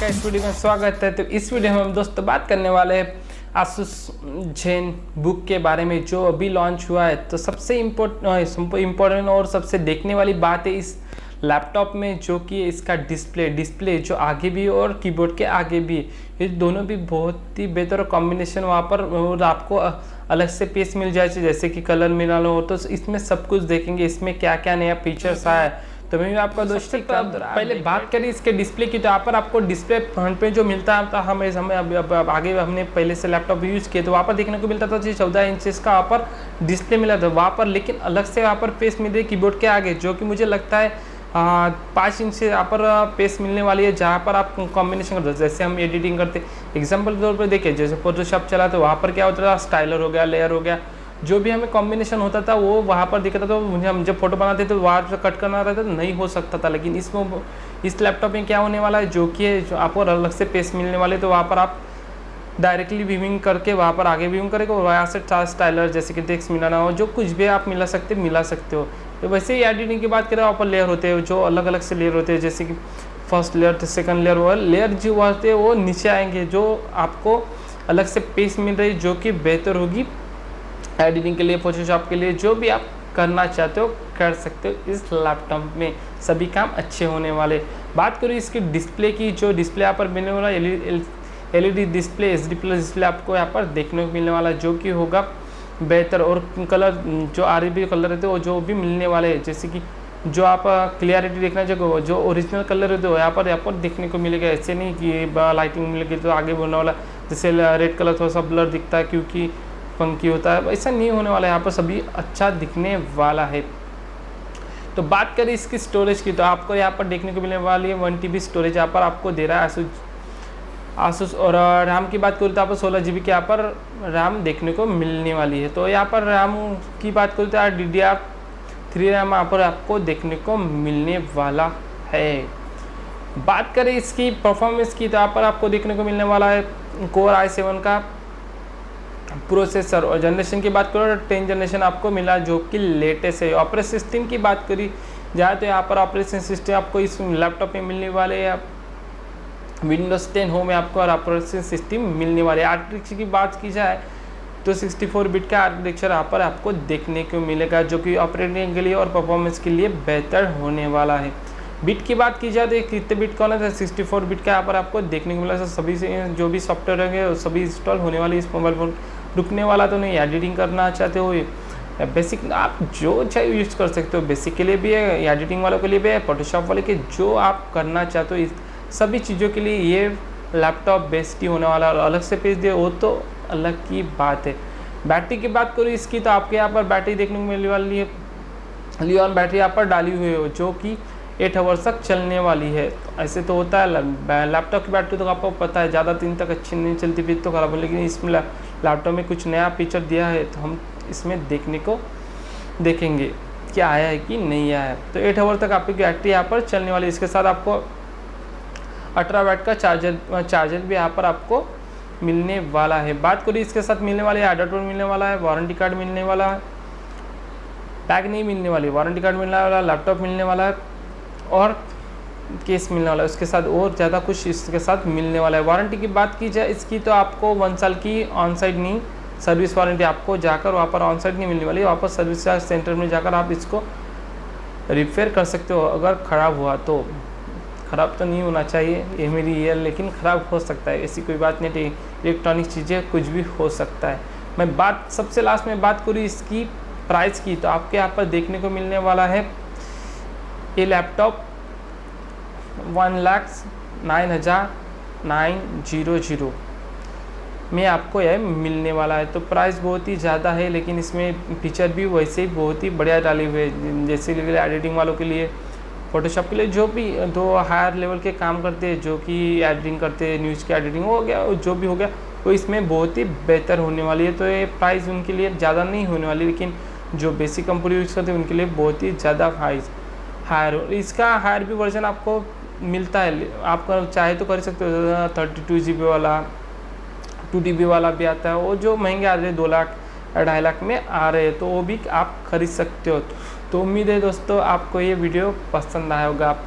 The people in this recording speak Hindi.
का इस वीडियो में स्वागत है। तो इस वीडियो में हम दोस्तों बात करने वाले हैं आसूस जेन बुक के बारे में जो अभी लॉन्च हुआ है। तो सबसे इम्पोर्टेंट और सबसे देखने वाली बात है इस लैपटॉप में जो कि इसका डिस्प्ले जो आगे भी और कीबोर्ड के आगे भी, ये दोनों भी बहुत ही बेहतर कॉम्बिनेशन वहाँ पर, और आपको अलग से पीस मिल जाए जैसे कि कलर मिलाना हो तो इसमें सब कुछ देखेंगे इसमें क्या क्या नया फीचर्स आया है। तो मैं आपका दोस्तों पहले बात करें इसके डिस्प्ले की, तो यहाँ पर आपको डिस्प्ले फ्रंट पे जो मिलता है हमें अब आगे हमने पहले से लैपटॉप यूज़ किए तो वहाँ पर देखने को मिलता था 14 इंचेस का वहाँ पर डिस्प्ले मिला था वहाँ पर, लेकिन अलग से वहाँ पर पेस मिल रही है कीबोर्ड के आगे जो कि मुझे लगता है 5 इंच से यहाँ पर पेस मिलने वाली है, जहाँ पर आप कॉम्बिनेशन करते हो जैसे हम एडिटिंग करते एग्जाम्पल के तौर पर देखिए जैसे फोटोशॉप चला तो वहाँ पर क्या होता था, स्टाइलर हो गया, लेयर हो गया, जो भी हमें कॉम्बिनेशन होता था वो वहाँ पर दिखता था। तो मुझे हम जब फोटो बनाते तो वहाँ से कट करना रहता तो नहीं हो सकता था, लेकिन इस लैपटॉप में क्या होने वाला है जो कि जो आपको अलग से पेस मिलने वाले, तो वहाँ पर आप डायरेक्टली व्यूइंग करके वहाँ पर आगे व्यूइंग करेंगे और वहाँ से स्टाइलर जैसे कि टेक्स्ट मिलाना हो जो कुछ भी आप मिला सकते हो। तो वैसे ही एडिटिंग की बात करें वहाँ पर लेयर होते हैं जो अलग अलग से लेयर होते हैं, जैसे कि फर्स्ट लेयर सेकंड लेयर, वो लेयर जो होते हैं वो नीचे आएंगे जो आपको अलग से पेस मिल रही जो कि बेहतर होगी एडिटिंग के लिए, फोटोशॉप के लिए, जो भी आप करना चाहते हो कर सकते हो। इस लैपटॉप में सभी काम अच्छे होने वाले। बात करूँ इसकी डिस्प्ले की, जो डिस्प्ले यहाँ पर मिलने वाला एलईडी डिस्प्ले HD+ डिस्प्ले आपको यहाँ पर देखने को मिलने वाला जो कि होगा बेहतर, और कलर जो RGB कलर रहते हैं वो जो भी मिलने वाले हैं, जैसे कि जो आप क्लियरिटी देखना चाहोगे जो ओरिजिनल कलर रहते हो यहाँ पर देखने को मिलेगा। ऐसे नहीं कि लाइटिंग मिलेगी तो आगे बोलने वाला जैसे रेड कलर थोड़ा सा ब्लर दिखता है क्योंकि फंकी होता है, ऐसा नहीं होने वाला है, यहाँ पर सभी अच्छा दिखने वाला है। तो बात करें इसकी स्टोरेज की, तो आपको यहाँ पर देखने को मिलने वाली है 1 TB स्टोरेज यहाँ पर आपको दे रहा है आसूस। और रैम की बात करूँ तो आपको 16 GB की यहाँ पर रैम देखने को मिलने वाली है। तो यहाँ पर रैम की बात करूँ तो DDR3 रैम यहाँ पर आपको देखने को मिलने वाला है। बात करें इसकी परफॉर्मेंस की, तो यहाँ पर आपको देखने को मिलने वाला है Core i7 का प्रोसेसर, और जनरेशन की बात करो तो 10 जनरेशन आपको मिला जो कि लेटेस्ट है। ऑपरेटिंग सिस्टम की बात करी जाए तो यहाँ पर ऑपरेटिंग सिस्टम आपको इस लैपटॉप में मिलने वाले है Windows 10 होम में आपको ऑपरेटिंग सिस्टम मिलने वाले। आर्किटेक्चर की बात की जाए तो 64 बिट का आर्किटेक्चर यहाँ पर आपको देखने को मिलेगा जो कि ऑपरेटिंग के लिए और परफॉर्मेंस के लिए बेहतर होने वाला है। बिट की बात की जाए तो कितने बिट का होना था, 64 बिट का यहाँ पर आपको देखने को मिला। सभी से जो भी सॉफ्टवेयर होंगे सभी इंस्टॉल होने वाली इस मोबाइल फोन, रुकने वाला तो नहीं। एडिटिंग करना चाहते हो बेसिक आप जो चाहे यूज़ कर सकते हो, बेसिक के लिए भी है, एडिटिंग वालों के लिए भी है, फोटोशॉप वाले के जो आप करना चाहते हो इस सभी चीज़ों के लिए ये लैपटॉप बेस्ट ही होने वाला है। और अलग से पेज दे वो तो अलग की बात है। बैटरी की बात करूँ इसकी तो आपके यहाँ पर बैटरी देखने को मिलने वाली है, लियोन बैटरी यहाँ पर डाली हुई है जो कि 8 आवर्स तक चलने वाली है। ऐसे तो होता है लैपटॉप की बैटरी तो आपको पता है ज़्यादा दिन तक अच्छी नहीं चलती फिर तो ख़राब हो, लेकिन इसमें लैपटॉप में कुछ नया फीचर दिया है तो हम इसमें देखेंगे क्या आया है कि नहीं आया है। तो 8 आवर तक आपकी बैटरी यहाँ पर चलने वाली। इसके साथ आपको 18 वाट का चार्जर भी यहाँ पर आपको मिलने वाला है। बात करिए इसके साथ मिलने वाले एडाप्टर मिलने वाला है, वारंटी कार्ड मिलने वाला है, बैग नहीं मिलने वाली, वारंटी कार्ड मिलने वाला, लैपटॉप मिलने वाला है और केस मिलने वाला है। उसके साथ और ज़्यादा कुछ इसके साथ मिलने वाला है। वारंटी की बात की जाए इसकी तो आपको 1 साल की ऑन साइड नहीं सर्विस वारंटी आपको जाकर वहाँ पर ऑन साइड नहीं मिलने वाली, वहाँ पर सर्विस सेंटर में जाकर आप इसको रिपेयर कर सकते हो। अगर ख़राब हुआ तो, ख़राब तो नहीं होना चाहिए ये मेरी ये, लेकिन ख़राब हो सकता है, ऐसी कोई बात नहीं। इलेक्ट्रॉनिक चीज़ें कुछ भी हो सकता है। मैं बात सबसे लास्ट में बात करूँ इसकी प्राइस की, तो आपके यहाँ पर देखने को मिलने वाला है ये लैपटॉप 1,09,900 में आपको यह मिलने वाला है। तो प्राइस बहुत ही ज़्यादा है, लेकिन इसमें फीचर भी वैसे ही बहुत ही बढ़िया डाले हुए हैं, जैसे एडिटिंग वालों के लिए, फोटोशॉप के लिए, जो भी दो हायर लेवल के काम करते हैं जो कि एडिटिंग करते हैं, न्यूज़ की एडिटिंग हो गया जो भी हो गया वो इसमें बहुत ही बेहतर होने वाली है। तो ये प्राइस उनके लिए ज़्यादा नहीं होने वाली, लेकिन जो बेसिक कंप्यूटर यूज़ करते हैं उनके लिए बहुत ही ज़्यादा हायर। इसका हायर भी वर्जन आपको मिलता है, आप चाहे तो कर सकते हो। 32 GB वाला 2 TB वाला भी आता है, वो जो महंगे आ रहे हैं 2 लाख 2.5 लाख में आ रहे हैं, तो वो भी आप खरीद सकते हो। तो उम्मीद है दोस्तों आपको ये वीडियो पसंद आया होगा।